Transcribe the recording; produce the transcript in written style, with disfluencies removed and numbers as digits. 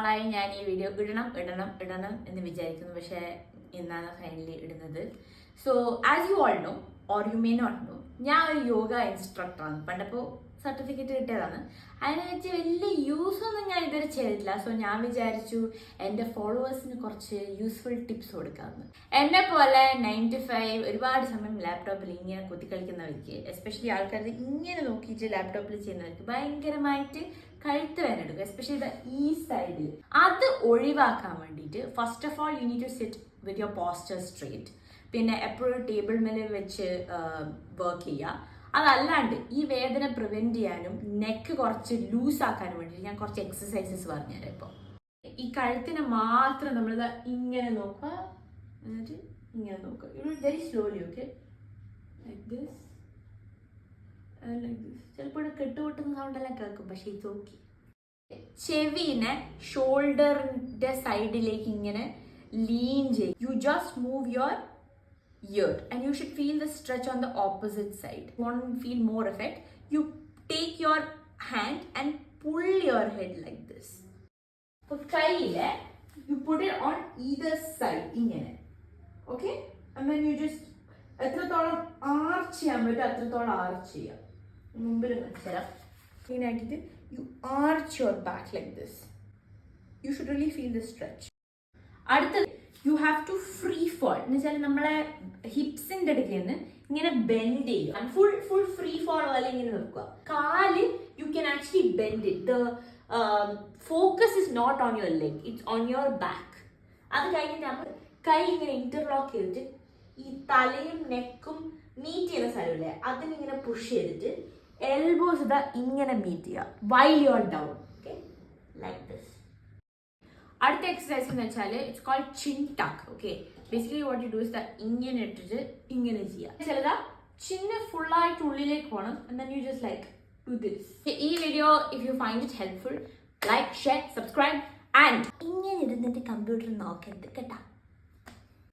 നാളായി ഞാൻ ഈ വീഡിയോ ഇടണം എന്ന് വിചാരിക്കുന്നു. പക്ഷേ ഇന്നാണ് ഫൈനലി ഇടുന്നത്. So as you all know or you may not know, ഞാൻ ഒരു യോഗ ഇൻസ്ട്രക്ടറാണ്. പണ്ടപ്പോൾ സർട്ടിഫിക്കറ്റ് കിട്ടിയതാണ്. അതിനെ വെച്ച് വലിയ യൂസൊന്നും ഞാൻ ഇതുവരെ ചെയ്തിട്ടില്ല. സോ ഞാൻ വിചാരിച്ചു എൻ്റെ ഫോളോവേഴ്സിന് കുറച്ച് യൂസ്ഫുൾ ടിപ്സ് കൊടുക്കാമെന്ന്. എന്നെ പോലെ 9 to 5 ഒരുപാട് സമയം ലാപ്ടോപ്പിൽ ഇങ്ങനെ കുത്തിക്കളിക്കുന്നവർക്ക്, എസ്പെഷ്യലി ആൾക്കാർ ഇങ്ങനെ നോക്കിയിട്ട് ലാപ്ടോപ്പിൽ ചെയ്യുന്നവർക്ക് ഭയങ്കരമായിട്ട് കഴുത്ത് വേദന എടുക്കും, എസ്പെഷ്യലി ഈ സൈഡിൽ. അത് ഒഴിവാക്കാൻ വേണ്ടിയിട്ട് first of all you need to sit with your posture straight. പിന്നെ എപ്പോഴും ടേബിൾ മേലെ വെച്ച് വർക്ക് ചെയ്യുക. അതല്ലാണ്ട് ഈ വേദന പ്രിവെന്റ് ചെയ്യാനും നെക്ക് കുറച്ച് ലൂസ് ആക്കാനും വേണ്ടി ഞാൻ കുറച്ച് എക്സസൈസസ് പറഞ്ഞുതരാം. ഇപ്പോൾ ഈ കഴുത്തിനെ മാത്രം നമ്മളിത് ഇങ്ങനെ നോക്കുക, എന്നിട്ട് ഇങ്ങനെ നോക്കുക. You do very slowly. Okay, like this like this. ചിലപ്പോൾ ഇവിടെ കെട്ടുപൊട്ടുന്ന സൗണ്ടെല്ലാം കേൾക്കും, പക്ഷേ ഇത് ഓക്കെ. ചെവിനെ ഷോൾഡറിന്റെ സൈഡിലേക്ക് ഇങ്ങനെ ലീൻ ചെയ്യും. You just move your ear and you should feel the stretch on the opposite side. You want to feel more effect, you take your hand and pull your head like this. So kaile you put it on either side ingane, okay, and then you just എത്രത്തോളം arch ചെയ്യാൻ പറ്റും അത്രത്തോളം arch ചെയ്യുക. മുമ്പിൽ മനസ്സിലാം ഇങ്ങനെയാക്കിയിട്ട് you arch your back like this. You should really feel the stretch. അടുത്തത് you have to free fall എന്ന് വെച്ചാൽ നമ്മളെ ഹിപ്സിന്റെ അടുക്കൽ നിന്ന് ഇങ്ങനെ ബെൻഡ് ചെയ്യുക. ഫുൾ ഫ്രീ ഫോൾ പോലെ ഇങ്ങനെ നിൽക്കുക. കാല് you can actually bend it. The focus is not on your leg, it's on your back. അത് കഴിഞ്ഞിട്ട് നമ്മൾ കൈ ഇങ്ങനെ ഇന്റർലോക്ക് ചെയ്തിട്ട് ഈ തലയും നെക്കും മീറ്റ് ചെയ്യുന്ന സ്ഥലമില്ലേ അതിനിങ്ങനെ പുഷ് ചെയ്തിട്ട് എൽബോസ് ഇതാ ഇങ്ങനെ മീറ്റ് ചെയ്യുക while you are down. Okay, like this. അടുത്ത എക്സസൈസ് എന്ന് വെച്ചാൽ it's called chin tuck. Okay, basically what you do is ഇങ്ങനെ ഇട്ടിട്ട് ഇങ്ങനെ ചെയ്യുക. ചിലതാ ചിന്ന് ഫുള്ളായിട്ട് ഉള്ളിലേക്ക് പോകണം. And then you just like do this. ഈ video if you find it helpful, like, share, subscribe and ഇങ്ങനെ ഇരുന്നിട്ട് കമ്പ്യൂട്ടർ നോക്കരുത് കേട്ടോ.